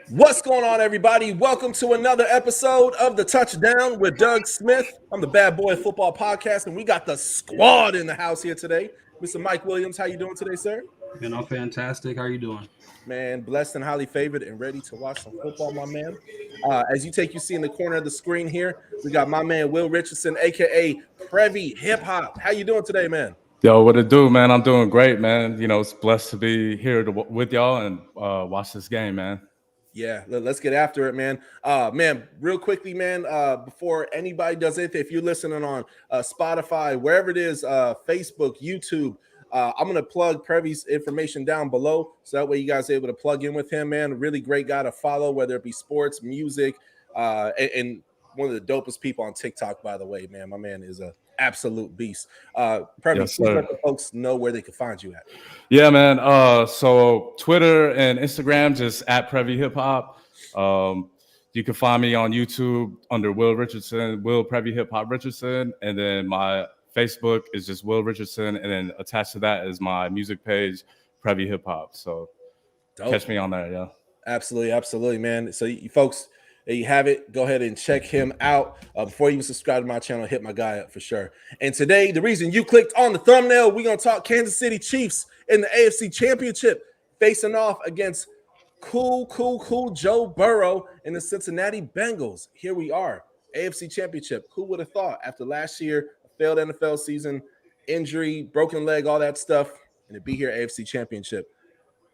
What's going on, everybody? Welcome to another episode of the Touchdown with Doug Smith. I'm the Bad Boy Football Podcast, and we got the squad in the house here today. Mr. Mike Williams, how you doing today, sir? Man, I'm fantastic. How are you doing? Man, blessed and highly favored and ready to watch some football, my man. As you see in the corner of the screen here, we got my man Will Richardson, a.k.a. Prevy Hip Hop. How you doing today, man? Yo, what it do, man? I'm doing great, man. You know, it's blessed to be here with y'all and watch this game, man. Yeah, let's get after it, man. Man, real quickly, man, before anybody does anything, if you're listening on Spotify, wherever it is, Facebook, YouTube, I'm going to plug Prevy's information down below, so that way you guys are able to plug in with him, man. A really great guy to follow, whether it be sports, music, and one of the dopest people on TikTok, by the way, man. My man is a absolute beast. Prevy, Yes, let the folks know where they can find you at. Yeah, man. So Twitter and Instagram, just at Prevy Hip Hop. You can find me on YouTube under Will Richardson, Will Prevy Hip Hop Richardson, and then my Facebook is just Will Richardson, and then attached to that is my music page, Prevy Hip Hop. So catch me on there, yeah. Absolutely, man. So you folks, there you have it. Go ahead and check him out. Before you even subscribe to my channel, hit my guy up for sure. And today, the reason you clicked on the thumbnail, we're going to talk Kansas City Chiefs in the AFC Championship, facing off against cool Joe Burrow and the Cincinnati Bengals. Here we are, AFC Championship. Who would have thought after last year, a failed NFL season, injury, broken leg, all that stuff, and to be here, AFC Championship.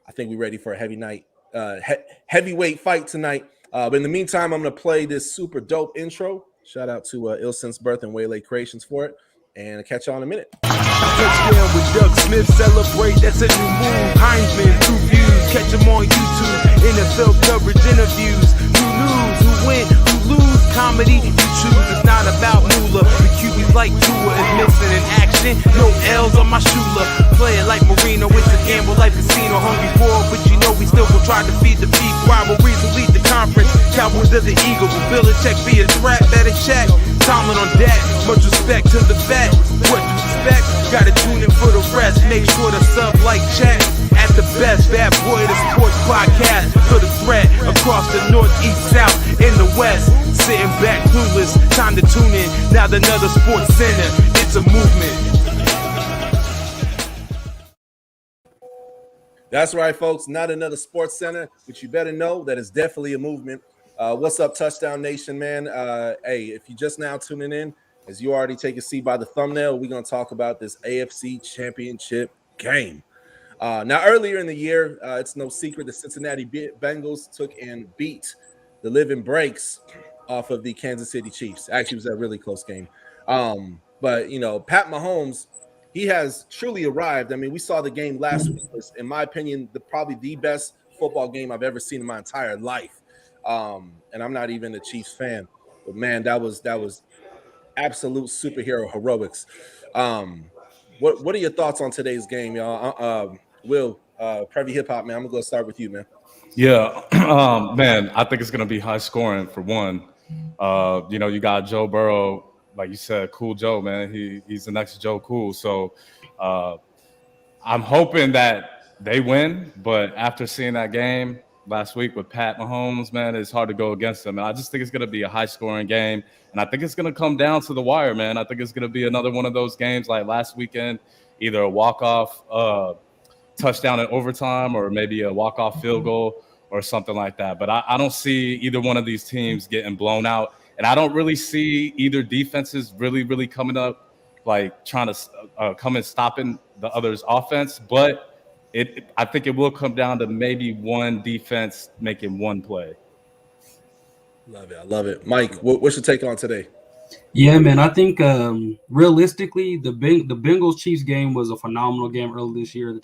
I think we're ready for a heavyweight fight tonight. But in the meantime, I'm going to play this super dope intro. Shout out to Ill Sense Birth and Waylay Creations for it. And I'll catch y'all in a minute. Touchdown with Doug Smith, celebrate, that's a new move. Heinzman, 2 views, catch him on YouTube. NFL coverage, interviews, new news, who win, who lose. Comedy, you choose, it's not about moolah. The QB's like Tua is missing in action. No L's on my shooter. Play it like Marino, it's a gamble like casino. Hungry for it, but you know we still gon' try to feed the people. Rivalries will lead the conference. Cowboys are the Eagles. Will Belichick be a threat? Better check. Tomlin on deck. Much respect to the vet. What you expect? Gotta tune in for the rest. Make sure to sub, like, check. At the best, Bad Boy, the sports podcast. For the threat across the north, east, south, in the west. Sitting back clueless. Time to tune in. Now another sports center. It's a movement. That's right, folks. Not another sports center, but you better know that it's definitely a movement. What's up, Touchdown Nation, man? Hey, if you just now tuning in, as you already take a seat by the thumbnail, we're going to talk about this AFC Championship game. Now, earlier in the year, it's no secret the Cincinnati Bengals took and beat the living breaks off of the Kansas City Chiefs. Actually, it was a really close game. But, you know, Pat Mahomes, he has truly arrived. I mean, we saw the game last week. It was, in my opinion, probably the best football game I've ever seen in my entire life. And I'm not even a Chiefs fan, but man, that was absolute superhero heroics. What are your thoughts on today's game, y'all? Will, Prevy Hip Hop, man, I'm gonna go start with you, man. Yeah, man, I think it's gonna be high scoring for one. You know, you got Joe Burrow, like you said, cool Joe, man. He's the next Joe Cool. So I'm hoping that they win, but after seeing that game last week with Pat Mahomes, man, it's hard to go against them. And I just think it's going to be a high-scoring game. And I think it's going to come down to the wire, man. I think it's going to be another one of those games like last weekend, either a walk-off touchdown in overtime or maybe a walk-off field goal or something like that. But I don't see either one of these teams getting blown out. And I don't really see either defenses really coming up, like trying to come and stopping the other's offense. But I think it will come down to maybe one defense making one play. Love it. I love it. Mike, what's your take on today? Yeah, man, I think realistically, the Bengals Chiefs game was a phenomenal game earlier this year. The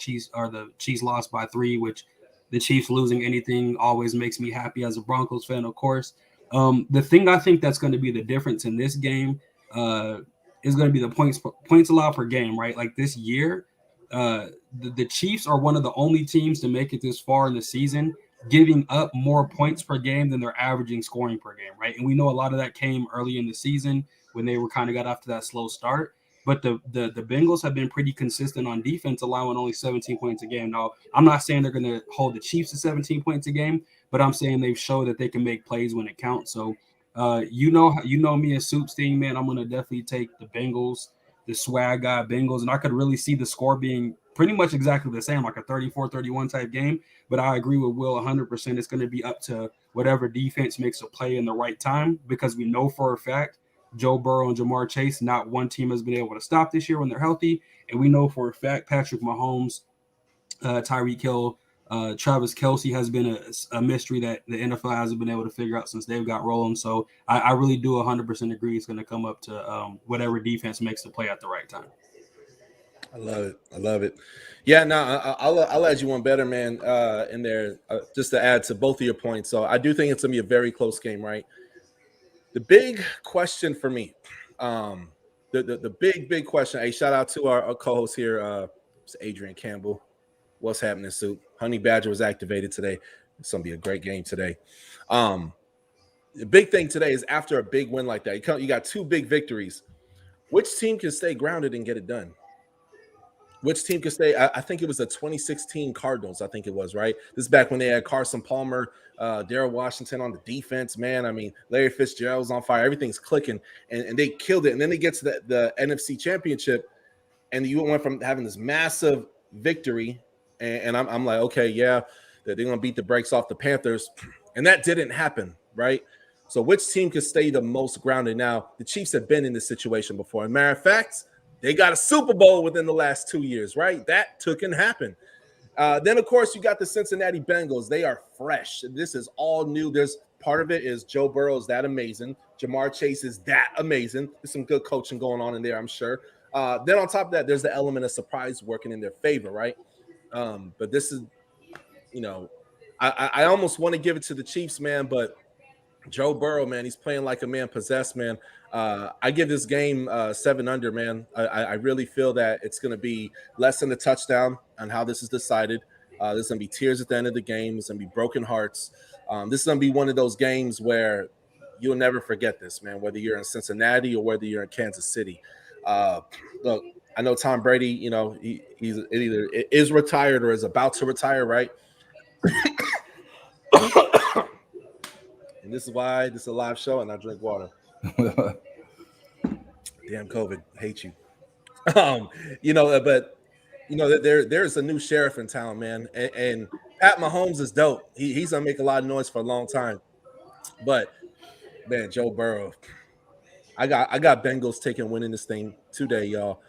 Chiefs lost by 3, which the Chiefs losing anything always makes me happy as a Broncos fan, of course. The thing I think that's going to be the difference in this game is going to be the points allowed per game, right? Like this year, the Chiefs are one of the only teams to make it this far in the season, giving up more points per game than they're averaging scoring per game, right? And we know a lot of that came early in the season when they were kind of got off to that slow start. But the Bengals have been pretty consistent on defense, allowing only 17 points a game. Now, I'm not saying they're going to hold the Chiefs to 17 points a game, but I'm saying they've showed that they can make plays when it counts. So, you know me as Soup's team, man. I'm going to definitely take the Bengals, the swag guy Bengals, and I could really see the score being pretty much exactly the same, like a 34-31 type game. But I agree with Will 100%. It's going to be up to whatever defense makes a play in the right time, because we know for a fact Joe Burrow and Jamar Chase, not one team has been able to stop this year when they're healthy. And we know for a fact Patrick Mahomes, Tyreek Hill, Travis Kelce has been a mystery that the NFL hasn't been able to figure out since they've got rolling. So I really do 100% agree it's going to come up to whatever defense makes the play at the right time. I love it. Yeah, no, I'll add you one better, man, in there, just to add to both of your points. So I do think it's going to be a very close game, right? The big question for me, the big question. Hey, shout out to our co-host here, Adrian Campbell. What's happening, Soup? Honey Badger was activated today. It's gonna be a great game today. The big thing today is after a big win like that, you got two big victories. Which team can stay grounded and get it done? Which team can stay? I think it was the 2016 Cardinals. I think it was, right? This is back when they had Carson Palmer, Darrell Washington on the defense. Man, I mean, Larry Fitzgerald's on fire. Everything's clicking, and they killed it. And then they get to the NFC Championship, and you went from having this massive victory, and I'm like, okay, yeah, they're going to beat the brakes off the Panthers, and that didn't happen, right? So which team can stay the most grounded? Now, the Chiefs have been in this situation before. As a matter of fact, they got a Super Bowl within the last 2 years, right? That can happen. Then, of course, you got the Cincinnati Bengals. They are fresh. This is all new. There's part of it is Joe Burrow is that amazing. Jamar Chase is that amazing. There's some good coaching going on in there, I'm sure. Then on top of that, there's the element of surprise working in their favor, right? But this is, I almost want to give it to the Chiefs, man, but Joe Burrow, man, he's playing like a man possessed, man. I give this game 7 under, man. I really feel that it's going to be less than a touchdown on how this is decided. There's going to be tears at the end of the game. There's going to be broken hearts. This is going to be one of those games where you'll never forget this, man, whether you're in Cincinnati or whether you're in Kansas City. Look, I know Tom Brady, he's either is retired or is about to retire, right? And this is why this is a live show and I drink water. Damn COVID, hate you. But there's a new sheriff in town, man, and Pat Mahomes is dope. He's gonna make a lot of noise for a long time. But man, Joe Burrow, I got Bengals winning this thing today, y'all.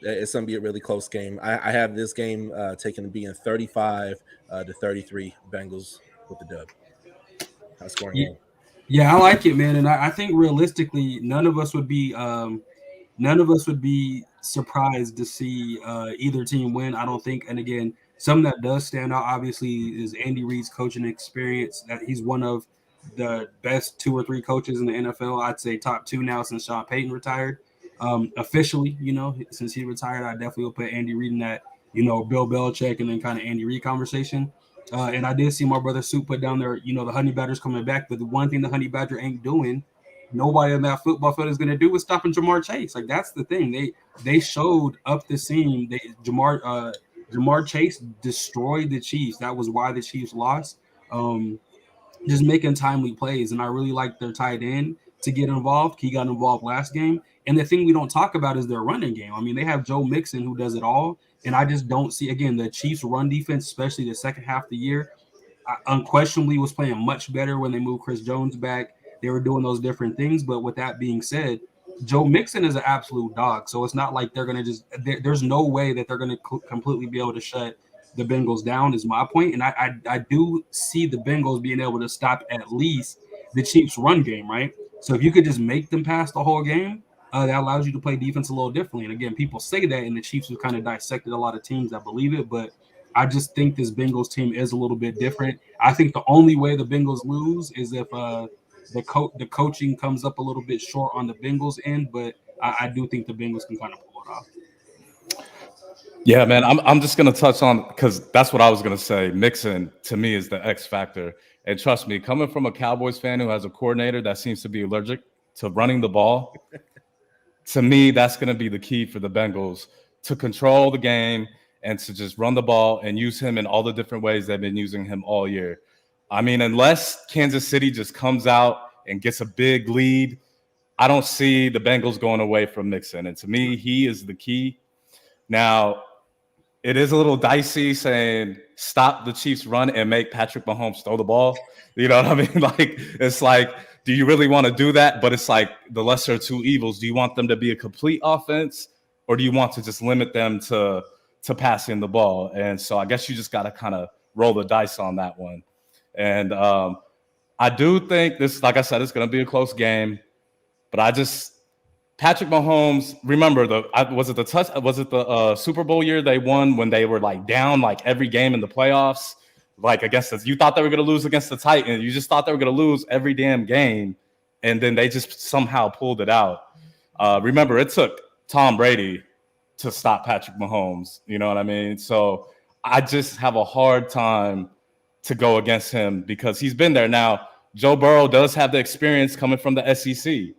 It's gonna be a really close game. I have this game taken to be in 35-33 Bengals with the dub. How's scoring game? Yeah, I like it, man, and I think realistically, none of us would be surprised to see either team win. I don't think. And again, something that does stand out obviously is Andy Reid's coaching experience. That he's one of the best 2 or 3 coaches in the NFL. I'd say top 2 now since Sean Payton retired. Officially, since he retired, I definitely will put Andy Reid in that, Bill Belichick and then kind of Andy Reid conversation. And I did see my brother Sue put down there, the Honey Badgers coming back. But the one thing the Honey Badger ain't doing, nobody in that football field is going to do, is stopping Jamar Chase. Like, that's the thing. They showed up the seam. Jamar Chase destroyed the Chiefs. That was why the Chiefs lost. Just making timely plays. And I really like their tight end to get involved. He got involved last game. And the thing we don't talk about is their running game. I mean, they have Joe Mixon who does it all. And I just don't see, again, the Chiefs' run defense, especially the second half of the year, unquestionably was playing much better when they moved Chris Jones back. They were doing those different things. But with that being said, Joe Mixon is an absolute dog. So it's not like they're going to there's no way that they're going to completely be able to shut the Bengals down, is my point. And I do see the Bengals being able to stop at least the Chiefs' run game, right? So if you could just make them pass the whole game, that allows you to play defense a little differently. And again, people say that, and the Chiefs have kind of dissected a lot of teams that believe it, but I just think this Bengals team is a little bit different. I think the only way the Bengals lose is if the coaching comes up a little bit short on the Bengals end, but I do think the Bengals can kind of pull it off. Yeah, man, I'm just going to touch on, because that's what I was going to say. Mixon, to me, is the X factor. And trust me, coming from a Cowboys fan who has a coordinator that seems to be allergic to running the ball, to me, that's going to be the key for the Bengals to control the game and to just run the ball and use him in all the different ways they've been using him all year. I mean, unless Kansas City just comes out and gets a big lead, I don't see the Bengals going away from Mixon. And to me, he is the key. Now, it is a little dicey saying stop the Chiefs run and make Patrick Mahomes throw the ball. You know what I mean? Like, it's like, do you really want to do that? But it's like the lesser of two evils. Do you want them to be a complete offense, or do you want to just limit them to passing the ball? And so I guess you just got to kind of roll the dice on that one. And I do think this, like I said, it's going to be a close game. But Patrick Mahomes, remember was it the Super Bowl year they won when they were like down like every game in the playoffs? Like you thought they were going to lose against the Titans. You just thought they were going to lose every damn game. And then they just somehow pulled it out. Remember, it took Tom Brady to stop Patrick Mahomes. You know what I mean? So I just have a hard time to go against him because he's been there. Now, Joe Burrow does have the experience coming from the SEC.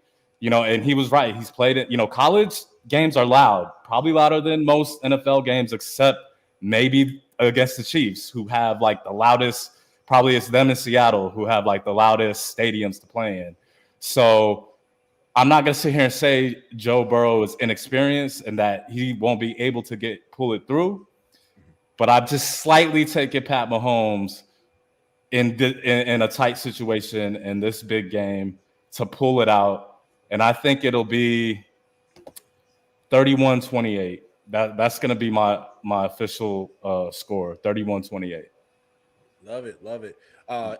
You know, and he was right. He's played it. You know, college games are loud, probably louder than most NFL games, except maybe against the Chiefs, who have like the loudest, probably it's them in Seattle, who have like the loudest stadiums to play in. So I'm not going to sit here and say Joe Burrow is inexperienced and that he won't be able to pull it through. But I'm just slightly taking Pat Mahomes in a tight situation in this big game to pull it out. And I think it'll be 31-28. That's going to be my official score, 31-28. Love it.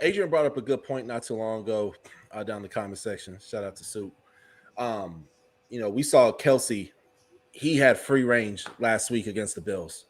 Adrian brought up a good point not too long ago down in the comment section. Shout out to Soup. We saw Kelsey. He had free range last week against the Bills.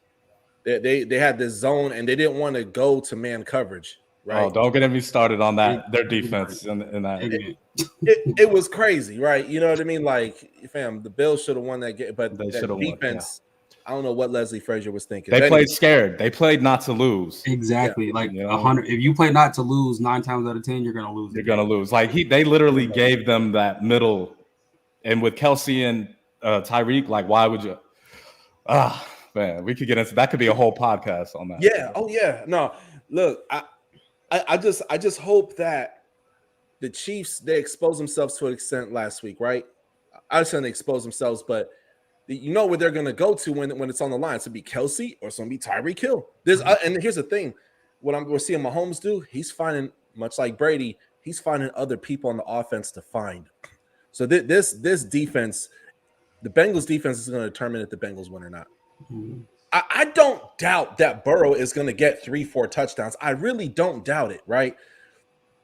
They had this zone, and they didn't want to go to man coverage. Right? Oh, don't get me started on that. Their defense in that. It was crazy, right? You know what I mean? Like, fam, the Bills should have won that game, but that defense, I don't know what Leslie Frazier was thinking. They played scared. They played not to lose. Exactly. Yeah. Like 100. If you play not to lose 9 times out of 10, you're gonna lose. You're gonna lose. Like they literally gave them that middle, and with Kelsey and Tyreek, like why would you? Man, we could get into that. Could be a whole podcast on that. Yeah. Oh yeah. No, look, I just hope that the Chiefs, they expose themselves to an extent last week, right? I understand they expose themselves, but you know where they're going to go to when it's on the line. It's going to be Kelsey or it's going to be Tyreek Hill. And here's the thing. What we're seeing Mahomes do, he's finding, much like Brady, he's finding other people on the offense to find. So this defense, the Bengals defense is going to determine if the Bengals win or not. Mm-hmm. I don't doubt that Burrow is going to get 3-4 touchdowns. I really don't doubt it, right?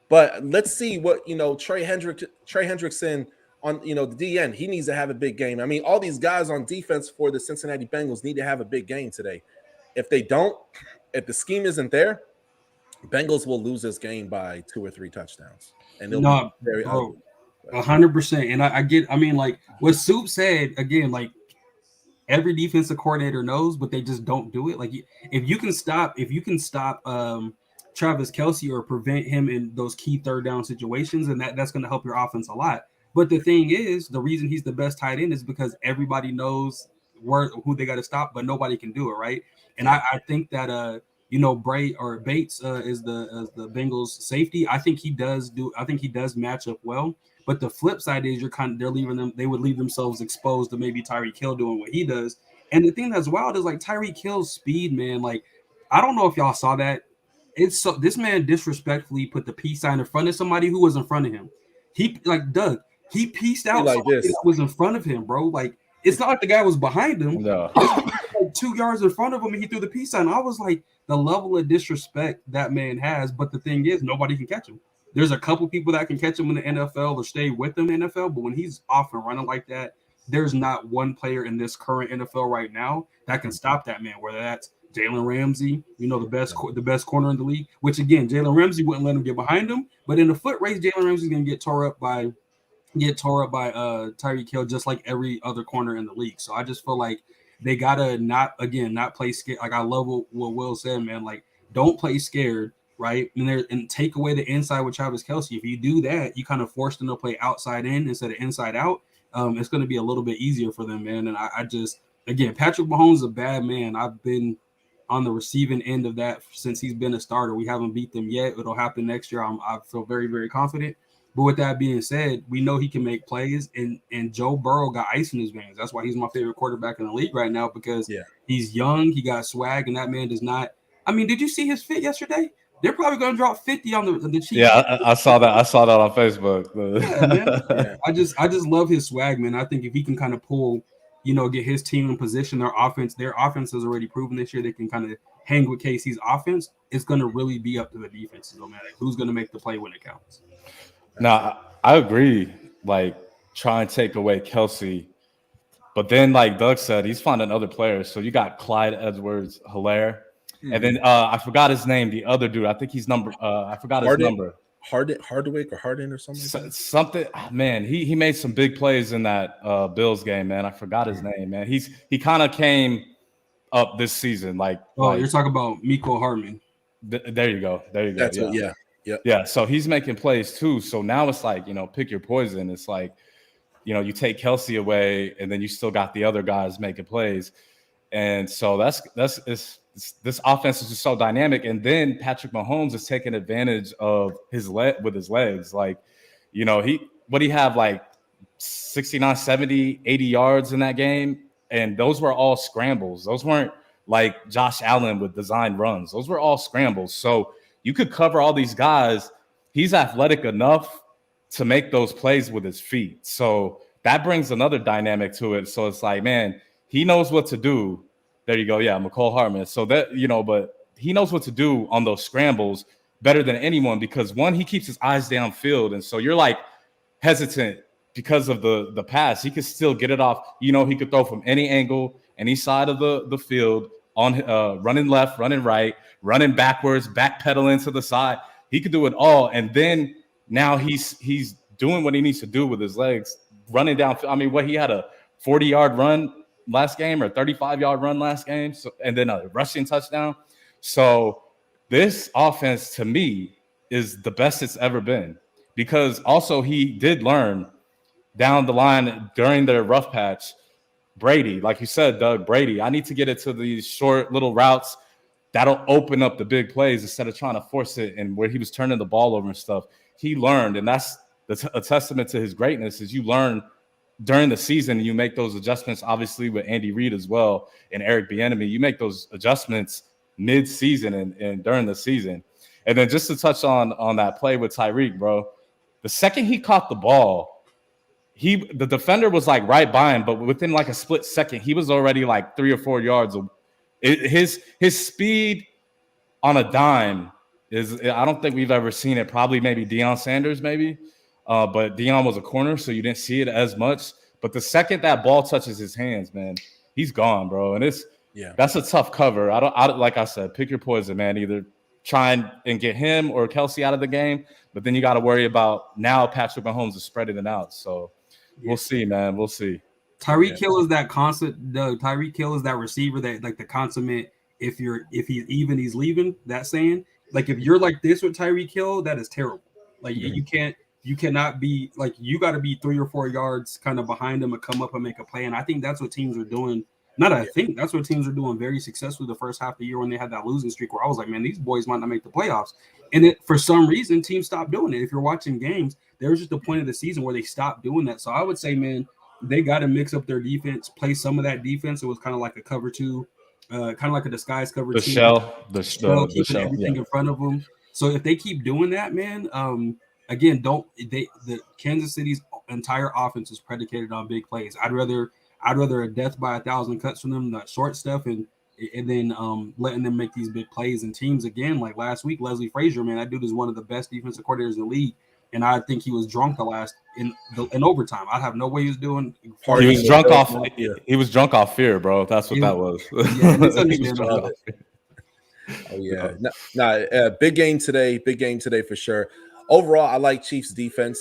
But let's see what, Trey Hendrickson on, the DN, he needs to have a big game. I mean, all these guys on defense for the Cincinnati Bengals need to have a big game today. If they don't, if the scheme isn't there, Bengals will lose this game by 2 or 3 touchdowns. And they'll be very ugly. 100%. And I mean, like what Soup said, again, like, every defensive coordinator knows, but they just don't do it. Like if you can stop Travis Kelce or prevent him in those key third down situations, and that's going to help your offense a lot. But the thing is, the reason he's the best tight end is because everybody knows who they got to stop, but nobody can do it, right? And I think that Bates is the Bengals safety. I think he does match up well. But the flip side is they would leave themselves exposed to maybe Tyreek Hill doing what he does. And the thing that's wild is like Tyreek Hill's speed, man. Like, I don't know if y'all saw that. This man disrespectfully put the peace sign in front of somebody who was in front of him. He pieced out like this that was in front of him, bro. Like, it's not like the guy was behind him. No. Like 2 yards in front of him and he threw the peace sign. I was like, the level of disrespect that man has. But the thing is, nobody can catch him. There's a couple people that can catch him in the NFL or stay with him in the NFL, but when he's off and running like that, there's not one player in this current NFL right now that can stop that man, whether that's Jalen Ramsey, the best corner in the league, which again, Jalen Ramsey wouldn't let him get behind him, but in the foot race, Jalen Ramsey's going to get tore up by Tyreek Hill just like every other corner in the league. So I just feel like they got to not play scared. Like I love what Will said, man, like don't play scared. Right, and take away the inside with Travis Kelce. If you do that, you kind of force them to play outside in instead of inside out. it's going to be a little bit easier for them, man. And I just, again, Patrick Mahomes is a bad man. I've been on the receiving end of that since he's been a starter. We haven't beat them yet. It'll happen next year. I feel very, very confident. But with that being said, we know he can make plays, and Joe Burrow got ice in his veins. That's why he's my favorite quarterback in the league right now, because he's young, he got swag, and that man does not. I mean, did you see his fit yesterday? They're probably going to drop 50 on the Chiefs. Yeah, I saw that. I saw that on Facebook. Yeah, man. Yeah. I just love his swag, man. I think if he can kind of pull, get his team in position, their offense has already proven this year they can kind of hang with KC's offense. It's going to really be up to the defenses, no matter who's going to make the play when it counts. No, I agree. Like, try and take away Kelsey, but then, like Doug said, he's finding other players. So you got Clyde Edwards-Helaire, and then I forgot his name. The other dude, I think he's number. I forgot his number. Hardwick or Harden or something. Something. Man, he made some big plays in that Bills game. Man, I forgot his name. Man, he kind of came up this season. You're talking about Mecole Hardman. There you go. That's it. Yeah. Yeah, so he's making plays too. So now it's like, pick your poison. It's like, you take Kelsey away, and then you still got the other guys making plays. And so this offense is just so dynamic. And then Patrick Mahomes is taking advantage of his legs. Like, he have like 69, 70, 80 yards in that game. And those were all scrambles. Those weren't like Josh Allen with designed runs. Those were all scrambles. So you could cover all these guys. He's athletic enough to make those plays with his feet. So that brings another dynamic to it. So it's like, man, he knows what to do. There you go. Yeah, Mecole Hardman. So that, but he knows what to do on those scrambles better than anyone, because one, he keeps his eyes downfield. And so you're like hesitant because of the pass. He could still get it off. He could throw from any angle, any side of the field, on running left, running right, running backwards, backpedaling to the side. He could do it all. And then now he's doing what he needs to do with his legs, running down. I mean, he had a 40-yard run last game, or 35-yard run last game, so, and then a rushing touchdown. So this offense, to me, is the best it's ever been, because also he did learn down the line during their rough patch. Brady, like you said, Doug, Brady, I need to get it to these short little routes that'll open up the big plays instead of trying to force it, and where he was turning the ball over and stuff. He learned, and that's a testament to his greatness, is you learn during the season, and you make those adjustments, obviously with Andy Reid as well and Eric Bieniemy. You make those adjustments mid-season and during the season. And then just to touch on that play with Tyreek, bro, the second he caught the ball, the defender was like right by him, but within like a split second, he was already like 3 or 4 yards. His speed on a dime is, I don't think we've ever seen it. Probably maybe Deion Sanders, maybe. But Deion was a corner, so you didn't see it as much. But the second that ball touches his hands, man, he's gone, bro. And that's a tough cover. I like I said, pick your poison, man. Either try and get him or Kelsey out of the game, but then you got to worry about now Patrick Mahomes is spreading it out. So we'll see, man. We'll see. Tyreek Hill is that constant. Tyreek Hill is that receiver that, like, the consummate. If he's even, he's leaving. That saying, like, if you're like this with Tyreek Hill, that is terrible. Like, you cannot be like, you got to be 3 or 4 yards kind of behind him and come up and make a play. And I think that's what teams are doing. That's what teams are doing very successfully the first half of the year when they had that losing streak, where I was like, man, these boys might not make the playoffs. And for some reason, teams stopped doing it. If you're watching games, there was just a point of the season where they stopped doing that. So I would say, man, they got to mix up their defense, play some of that defense. It was kind of like a cover two, kind of like a disguise cover two. The shell, keeping everything in front of them. So if they keep doing that, man, again, the Kansas City's entire offense is predicated on big plays. I'd rather a death by 1,000 cuts from them, that short stuff, and then letting them make these big plays. And teams, again, like last week, Leslie Frazier, man, that dude is one of the best defensive coordinators in the league. And I think he was drunk in overtime. I have no way he was doing. He was drunk off. He was drunk off fear, bro. That's what that was. Yeah, big game today. Big game today for sure. Overall, I like Chiefs defense.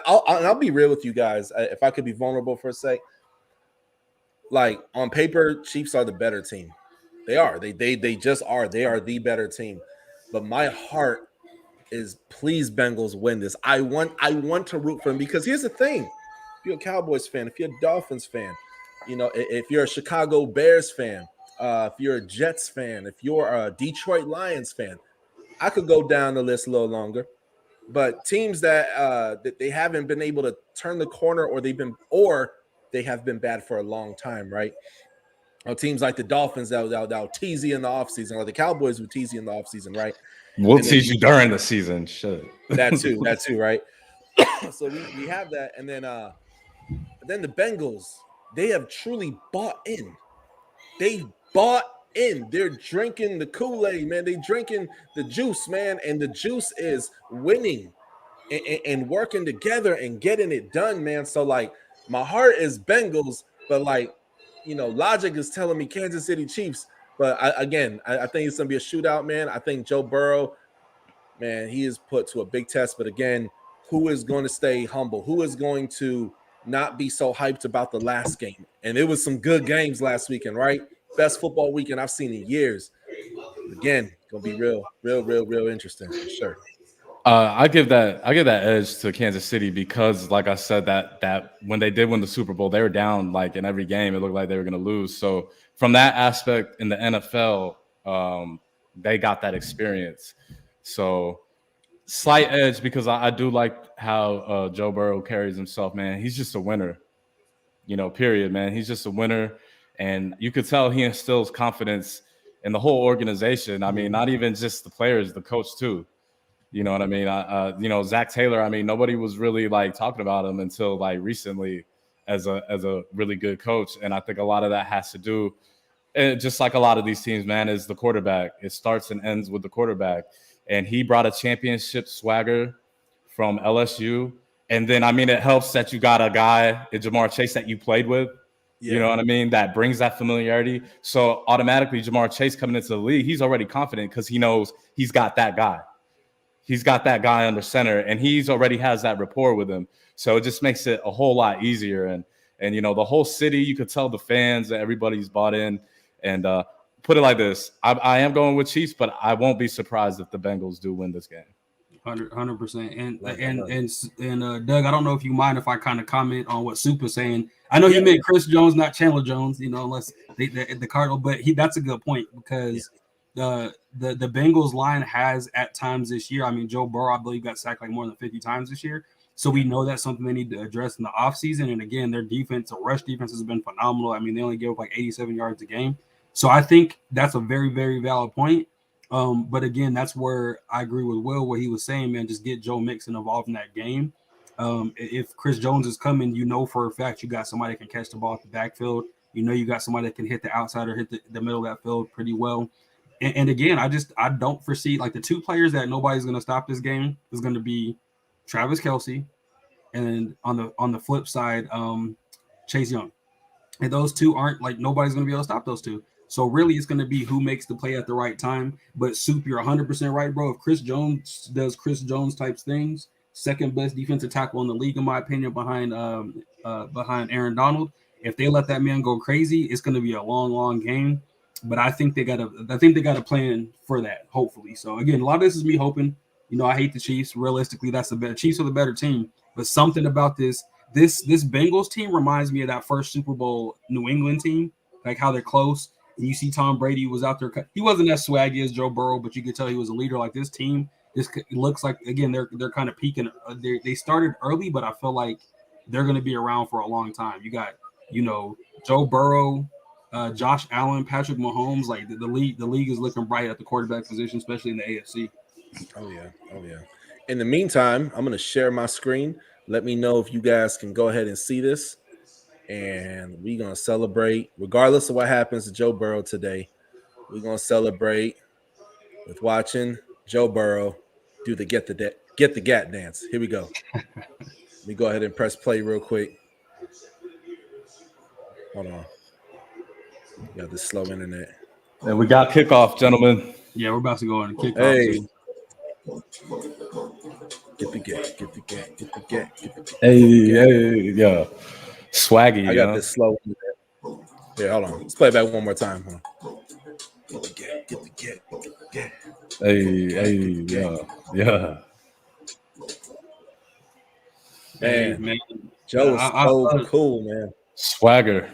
I'll be real with you guys. If I could be vulnerable for a sec, like on paper, Chiefs are the better team. They are. They just are. They are the better team. But my heart is, please, Bengals, win this. I want to root for them, because here's the thing. you're a Cowboys fan, if you're a Dolphins fan, you know, if you're a Chicago Bears fan, if you're a Jets fan, if you're a Detroit Lions fan, I could go down the list a little longer. But teams that they haven't been able to turn the corner, or they have been bad for a long time, right? Or teams like the Dolphins that'll tease you in the offseason, or the Cowboys will tease you in the offseason, right? We'll And tease you during the season. Shit. That too, right? So we have that, and then the Bengals, they have truly bought in. They bought in. They're drinking the Kool-Aid, man. They drinking the juice, man, and the juice is winning and working together and getting it done, man. So like, my heart is Bengals, but like, you know, logic is telling me Kansas City Chiefs. But I think it's gonna be a shootout, man. I think Joe Burrow, man, he is put to a big test. But again, who is going to stay humble? Who is going to not be so hyped about the last game? And it was some good games last weekend, right? Best football weekend I've seen in years. Again, gonna be real interesting for sure. I give that edge to Kansas City because, like I said, that when they did win the Super Bowl, they were down like in every game. It looked like they were going to lose. So from that aspect in the NFL, they got that experience. So slight edge because I do like how Joe Burrow carries himself, man. He's just a winner, you know, period, man. He's just a winner. And you could tell he instills confidence in the whole organization. I mean, not even just the players, the coach too. You know what I mean? You know, Zach Taylor, I mean, nobody was really like talking about him until like recently as a really good coach. And I think a lot of that has to do, and just like a lot of these teams, man, is the quarterback. It starts and ends with the quarterback. And he brought a championship swagger from LSU. And then, I mean, it helps that you got a guy in Jamar Chase that you played with. Yeah. You know what I mean? That brings that familiarity. So automatically, Jamar Chase coming into the league, he's already confident because he knows he's got that guy. He's got that guy under center, and he's already has that rapport with him. So it just makes it a whole lot easier. And you know, the whole city, you could tell the fans that everybody's bought in. And put it like this: I am going with Chiefs, but I won't be surprised if the Bengals do win this game. 100%. And Doug, I don't know if you mind if I kind of comment on what Super's saying. I know he meant Chris Jones, not Chandler Jones. You know, unless the Cardinal, but that's a good point because. The Bengals line has at times this year. I mean, Joe Burrow, I believe, got sacked like more than 50 times this year. So we know that's something they need to address in the offseason. And again, their defense, the rush defense has been phenomenal. I mean, they only give up like 87 yards a game. So I think that's a very, very valid point. But again, that's where I agree with Will, where he was saying, man, just get Joe Mixon involved in that game. If Chris Jones is coming, you know for a fact you got somebody that can catch the ball at the backfield. You know you got somebody that can hit the outside or hit the middle of that field pretty well. And again, I don't foresee like the two players that nobody's going to stop this game is going to be Travis Kelce, and on the flip side, Chase Young. And those two aren't like nobody's going to be able to stop those two. So really, it's going to be who makes the play at the right time. But Soup, you're 100% right, bro. If Chris Jones does Chris Jones types things, second best defensive tackle in the league, in my opinion, behind Aaron Donald. If they let that man go crazy, it's going to be a long game. But I think they got a plan for that, hopefully. So again, a lot of this is me hoping. You know, I hate the Chiefs. Realistically, that's the better Chiefs are the better team. But something about this Bengals team reminds me of that first Super Bowl New England team, like how they're close. And you see Tom Brady was out there. He wasn't as swaggy as Joe Burrow, but you could tell he was a leader. Like this team, this looks like again they're kind of peaking. They started early, but I feel like they're going to be around for a long time. You got Joe Burrow. Josh Allen, Patrick Mahomes, like the league is looking bright at the quarterback position, especially in the AFC. Oh yeah. In the meantime, I'm gonna share my screen. Let me know if you guys can go ahead and see this, and we're gonna celebrate, regardless of what happens to Joe Burrow today. We're gonna celebrate with watching Joe Burrow do the get the gat dance. Here we go. Let me go ahead and press play real quick. Hold on. Got this slow internet. And we got kickoff, gentlemen. Yeah, we're about to go on kickoff. Hey. Too. Get the get. Hey, yeah. Swaggy. I got this slow internet. Here, hold on. Let's play it back one more time. Get the get. Hey, yeah. Man, Joe is so cool, man. Swagger.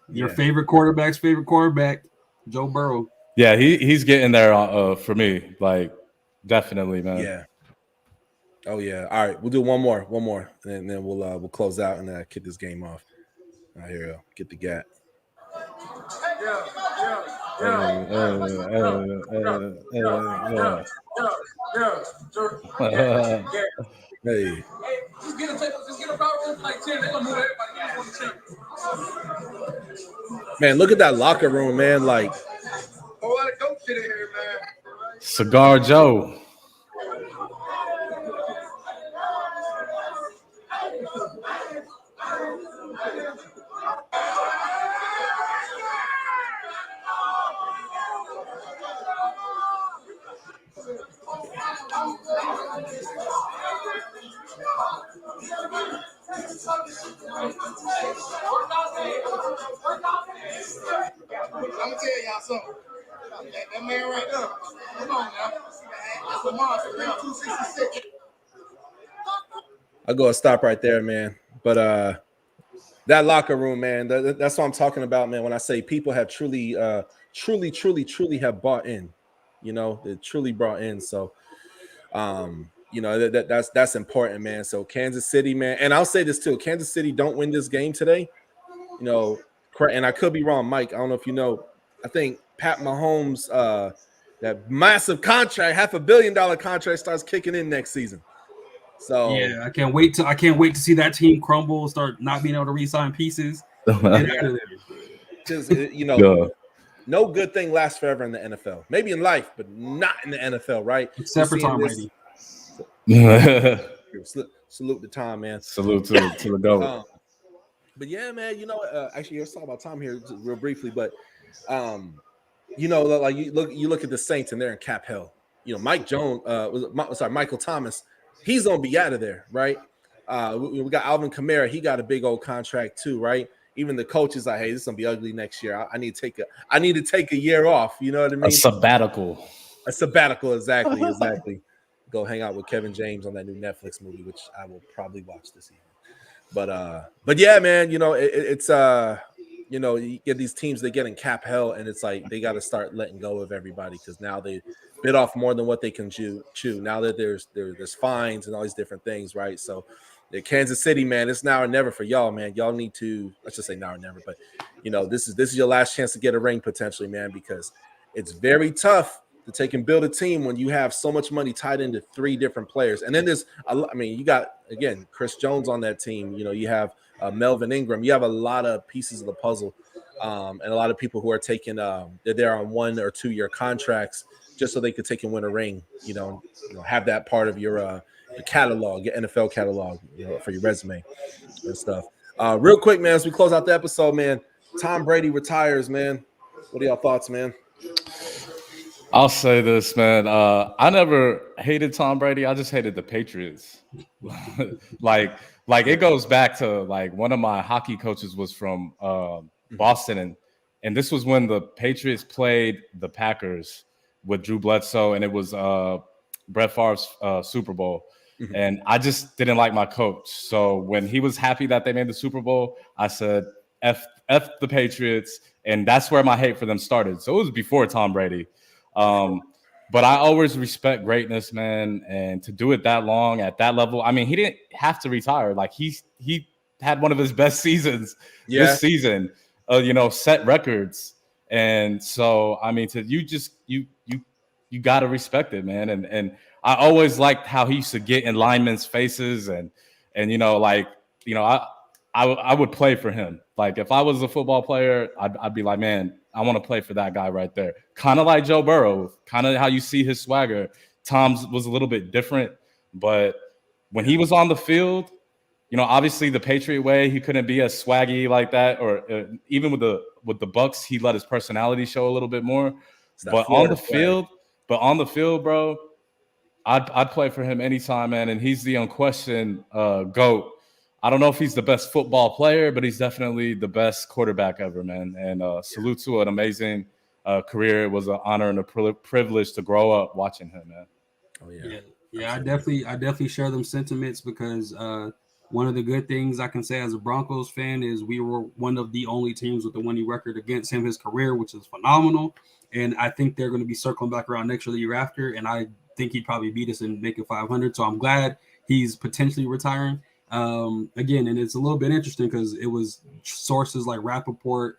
Your favorite quarterback's favorite quarterback, Joe Burrow. Yeah, he's getting there for me. Like, definitely, man. Yeah. Oh yeah. All right, we'll do one more, and then we'll close out and kick this game off. All right, here we go. Get the gap. Hey. Just get a power room like 10. They're gonna move everybody on the chair. Man, look at that locker room, man. Like, a lot of dope shit in here, man. Cigar Joe. I'm gonna tell y'all something. That man right there. Come on now. That's a monster. 266. I'll go and stop right there, man. But that locker room, man, that's what I'm talking about, man. When I say people have truly have bought in, you know, they truly brought in. So, you know, that's important, man. So Kansas City, man, and I'll say this too: Kansas City don't win this game today, you know. And I could be wrong, Mike. I don't know if you know. I think Pat Mahomes, that massive contract, $500 million contract, starts kicking in next season. So yeah, I can't wait to see that team crumble, start not being able to re-sign pieces. Just you know, no good thing lasts forever in the NFL. Maybe in life, but not in the NFL, right? Except for Tom Brady. Salute the Tom, man. Salute to the GOAT. But yeah, man, you know, actually, let's talk about Tom here real briefly. But you know, like you look at the Saints and they're in cap hell. You know, Michael Thomas, he's gonna be out of there, right? We got Alvin Kamara, he got a big old contract too, right? Even the coach is like, hey, this is gonna be ugly next year. I need to take a year off. You know what I mean? A sabbatical, exactly. Go hang out with Kevin James on that new Netflix movie, which I will probably watch this evening. But yeah, man, you know, it's you know, you get these teams, they get in cap hell, and it's like they got to start letting go of everybody because now they bit off more than what they can chew. Now that there's fines and all these different things, right? So the Kansas City, man, it's now or never for y'all, man. Y'all need to, let's just say now or never, but you know, this is your last chance to get a ring potentially, man, because it's very tough to take and build a team when you have so much money tied into 3 different players. And then you got, again, Chris Jones on that team. You know, you have Melvin Ingram. You have a lot of pieces of the puzzle and a lot of people who are taking they're there on 1 or 2 year contracts just so they could take and win a ring, you know, have that part of your catalog, your NFL catalog, you know, for your resume and stuff. Real quick, man, as we close out the episode, man, Tom Brady retires, man. What are y'all thoughts, man? I'll say this, man. I never hated Tom Brady. I just hated the Patriots. like it goes back to like one of my hockey coaches was from Boston, and this was when the Patriots played the Packers with Drew Bledsoe, and it was Brett Favre's Super Bowl. Mm-hmm. And I just didn't like my coach. So when he was happy that they made the Super Bowl, I said, F the Patriots. And that's where my hate for them started. So it was before Tom Brady. But I always respect greatness, man. And to do it that long at that level, I mean, he didn't have to retire. Like he had one of his best seasons this season, you know, set records. And so, I mean, you got to respect it, man. And I always liked how he used to get in linemen's faces and, you know, like, you know, I would play for him. Like if I was a football player, I'd be like, man, I want to play for that guy right there. Kind of like Joe Burrow, kind of how you see his swagger. Tom's was a little bit different, but when he was on the field, you know, obviously the Patriot way, he couldn't be as swaggy like that, or even with the Bucks, he let his personality show a little bit more. But on the field, bro, I'd play for him anytime, man. And he's the unquestioned GOAT. I don't know if he's the best football player, but he's definitely the best quarterback ever, man. And salute to an amazing career. It was an honor and a privilege to grow up watching him, man. Oh, yeah. Yeah, I definitely share them sentiments because one of the good things I can say as a Broncos fan is we were one of the only teams with a winning record against him his career, which is phenomenal. And I think they're going to be circling back around next year, the year after. And I think he'd probably beat us and make it 500. So I'm glad he's potentially retiring. Again, and it's a little bit interesting because it was sources like Rappaport,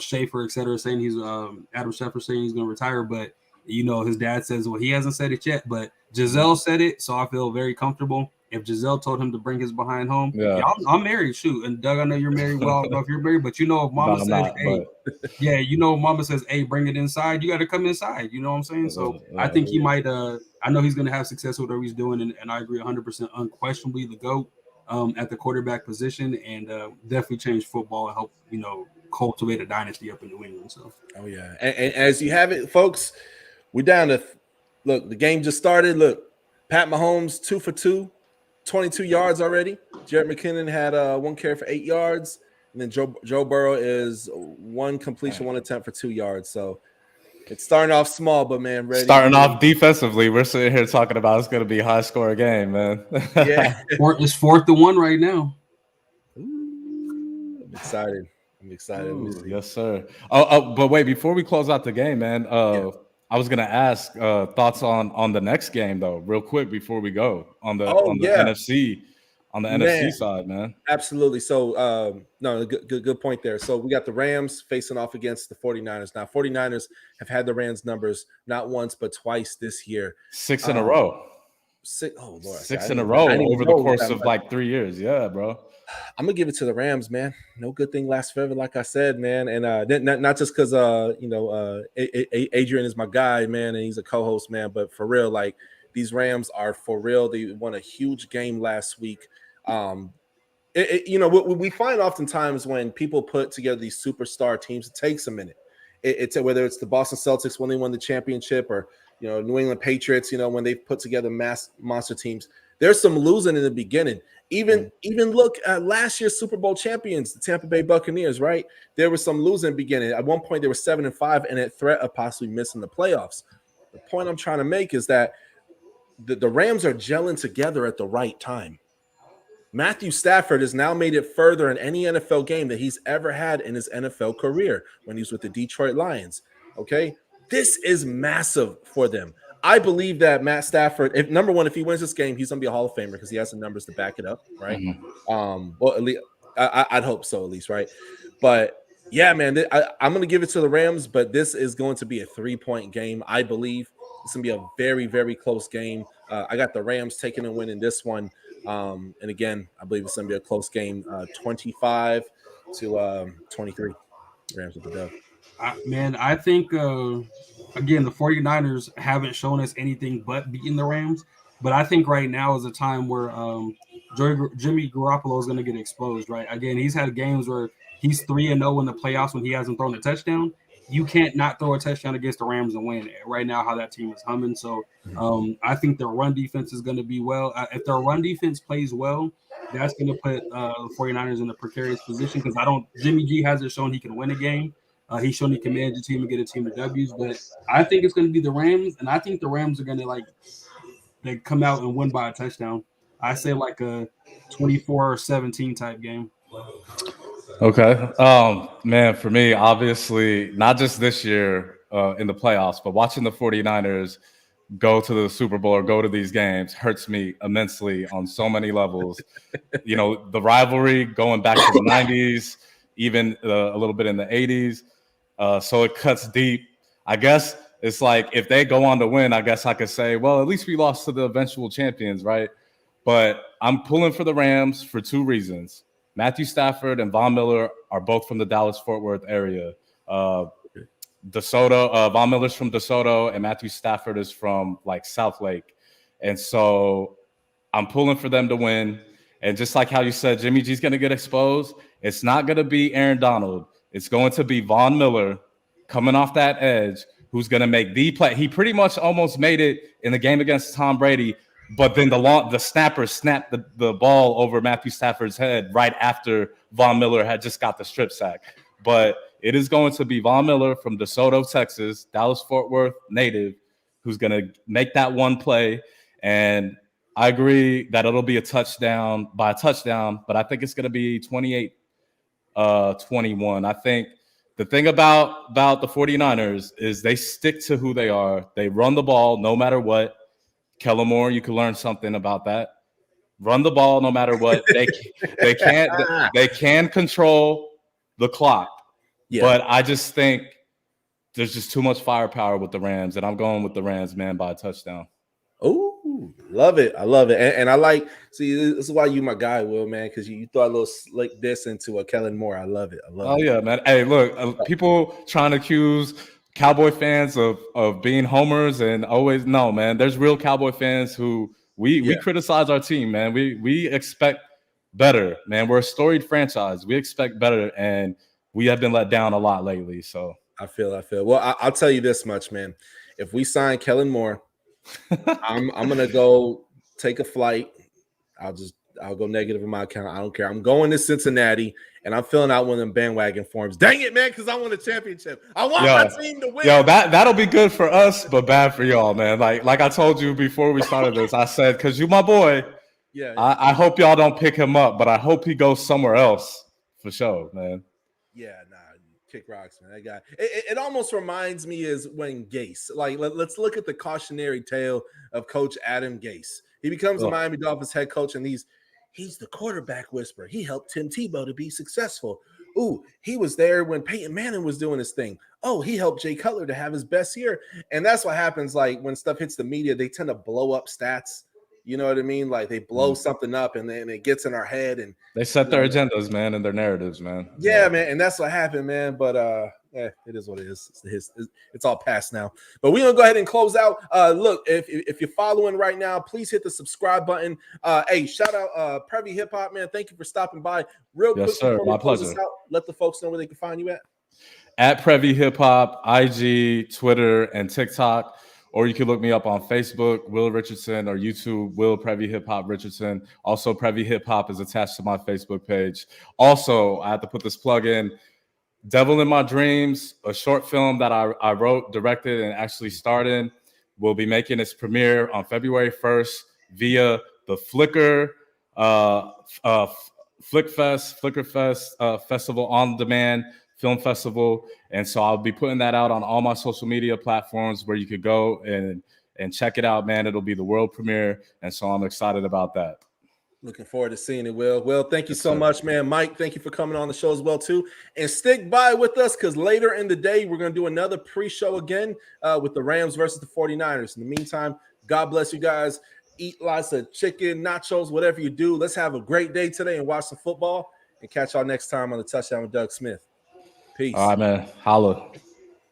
Schaefer, et cetera, saying he's Adam Schefter saying he's going to retire, but his dad says, well, he hasn't said it yet, but Giselle said it, so I feel very comfortable. If Giselle told him to bring his behind home, yeah, I'm married. Shoot, and Doug, I know you're married. Well, I don't know if you're married, but if Mama says, "Hey," yeah, Mama says, "Hey, bring it inside," you got to come inside. You know what I'm saying? So I think he might. I know he's going to have success with whatever he's doing, and I agree 100%. Unquestionably, the GOAT at the quarterback position, and definitely change football and help cultivate a dynasty up in New England. So, oh yeah, and as you have it, folks. We're down to look. The game just started. Look, Pat Mahomes 2 for 2, 22 yards already. Jarrett McKinnon had 1 carry for 8 yards, and then Joe Burrow is 1 completion, 1 attempt for 2 yards. So it's starting off small, but man, ready. Starting off defensively, we're sitting here talking about it's going to be a high score game, man. Yeah, it's 4-1 right now. Ooh, I'm excited. Ooh, yes, sir. Oh, but wait, before we close out the game, man. I was gonna ask thoughts on the next game though, real quick before we go on the NFC side, man. Absolutely. So no, good point there. So we got the Rams facing off against the 49ers. Now 49ers have had the Rams numbers not once but twice this year. 6 in a row. 6 in a row over the course of like 3 years. Yeah, bro. I'm gonna give it to the Rams, man. No good thing lasts forever, like I said, man. And not just because Adrian is my guy, man, and he's a co-host, man. But for real, like these Rams are for real. They won a huge game last week. We find oftentimes when people put together these superstar teams, it takes a minute. It's whether it's the Boston Celtics when they won the championship, or New England Patriots, when they've put together monster teams. There's some losing in the beginning. Even look at last year's Super Bowl champions, the Tampa Bay Buccaneers, right? There was some losing beginning. At one point, they were 7-5 and at threat of possibly missing the playoffs. The point I'm trying to make is that the Rams are gelling together at the right time. Matthew Stafford has now made it further in any NFL game that he's ever had in his NFL career when he was with the Detroit Lions. Okay, this is massive for them. I believe that Matt Stafford, if he wins this game, he's going to be a Hall of Famer because he has the numbers to back it up, right? Mm-hmm. Well, at least I'd hope so, at least, right? But yeah, man, I'm going to give it to the Rams, but this is going to be a 3-point game, I believe. It's going to be a very, very close game. I got the Rams taking and winning this one. And again, I believe it's going to be a close game, 25-23. Rams with the dub. I think, again, the 49ers haven't shown us anything but beating the Rams. But I think right now is a time where Jimmy Garoppolo is going to get exposed, right? Again, he's had games where he's 3-0 in the playoffs when he hasn't thrown a touchdown. You can't not throw a touchdown against the Rams and win. Right now, how that team is humming. So I think their run defense is going to be well. If their run defense plays well, that's going to put the 49ers in a precarious position because Jimmy G hasn't shown he can win a game. He's shown he can manage a team and get a team of W's, but I think it's going to be the Rams, and I think the Rams are going to they come out and win by a touchdown. I say like a 24-17 type game. Okay. Man, for me, obviously, not just this year in the playoffs, but watching the 49ers go to the Super Bowl or go to these games hurts me immensely on so many levels. The rivalry going back to the 90s, even a little bit in the 80s. So it cuts deep. I guess it's like if they go on to win, I guess I could say, well, at least we lost to the eventual champions, right? But I'm pulling for the Rams for 2 reasons. Matthew Stafford and Von Miller are both from the Dallas-Fort Worth area. Von Miller's from DeSoto, and Matthew Stafford is from like South Lake. And so I'm pulling for them to win. And just like how you said, Jimmy G's going to get exposed. It's not going to be Aaron Donald. It's going to be Von Miller coming off that edge who's going to make the play. He pretty much almost made it in the game against Tom Brady, but then the snapper snapped the ball over Matthew Stafford's head right after Von Miller had just got the strip sack. But it is going to be Von Miller from DeSoto, Texas, Dallas-Fort Worth native, who's going to make that one play. And I agree that it'll be a touchdown, but I think it's going to be 28-21. I think the thing about the 49ers is they stick to who they are. They run the ball no matter what. Kellen Moore, you can learn something about that. Run the ball no matter what. They can control the clock. Yeah. But I just think there's just too much firepower with the Rams, and I'm going with the Rams, man, by a touchdown. Oh, love it. I love it. And I like, see, this is why you my guy, Will, man, because you throw a little slick diss into a Kellen Moore. I love it. I love it. Oh, yeah, man. Hey, look, people trying to accuse Cowboy fans of being homers and always, no, man. There's real Cowboy fans who we criticize our team, man. We expect better, man. We're a storied franchise. We expect better, and we have been let down a lot lately. So I feel. Well, I'll tell you this much, man. If we sign Kellen Moore, I'm gonna go take a flight. I'll go negative in my account. I don't care. I'm going to Cincinnati, and I'm filling out one of them bandwagon forms. Dang it, man, because I want a championship. I want my team to win. Yo, that'll be good for us, but bad for y'all, man. Like I told you before we started this, I said, because you my boy. Yeah. I hope y'all don't pick him up, but I hope he goes somewhere else for sure, man. Yeah, nah. Kick rocks, man. That guy. It almost reminds me is when Gase. Like, let's look at the cautionary tale of Coach Adam Gase. He becomes the Miami Dolphins head coach, and he's the quarterback whisperer. He helped Tim Tebow to be successful. Ooh, he was there when Peyton Manning was doing his thing. Oh, he helped Jay Cutler to have his best year. And that's what happens. Like when stuff hits the media, they tend to blow up stats. You know what I mean? Like they blow something up and then it gets in our head and they set their agendas, man, and their narratives, man. Yeah, man. And that's what happened, man. But it is what it is. It's all past now. But we're gonna go ahead and close out. Look, if you're following right now, please hit the subscribe button. Hey, shout out Prevy Hip Hop, man. Thank you for stopping by. Real quick, sir. My pleasure. Let the folks know where they can find you at Prevy Hip Hop, IG, Twitter, and TikTok. Or you can look me up on Facebook, Will Richardson, or YouTube, Will Prevy Hip Hop Richardson. Also, Prevy Hip Hop is attached to my Facebook page. Also, I have to put this plug in. Devil in My Dreams, a short film that I wrote, directed, and actually starred in, will be making its premiere on February 1st via the Flickr Festival on Demand Film Festival. And so I'll be putting that out on all my social media platforms where you could go and check it out, man. It'll be the world premiere. And so I'm excited about that. Looking forward to seeing it, Will. Will, thank you so much, man. Mike, thank you for coming on the show as well, too. And stick by with us because later in the day, we're going to do another pre-show again with the Rams versus the 49ers. In the meantime, God bless you guys. Eat lots of chicken, nachos, whatever you do. Let's have a great day today and watch some football. And catch y'all next time on the Touchdown with Doug Smith. Peace. All right, man. Holla.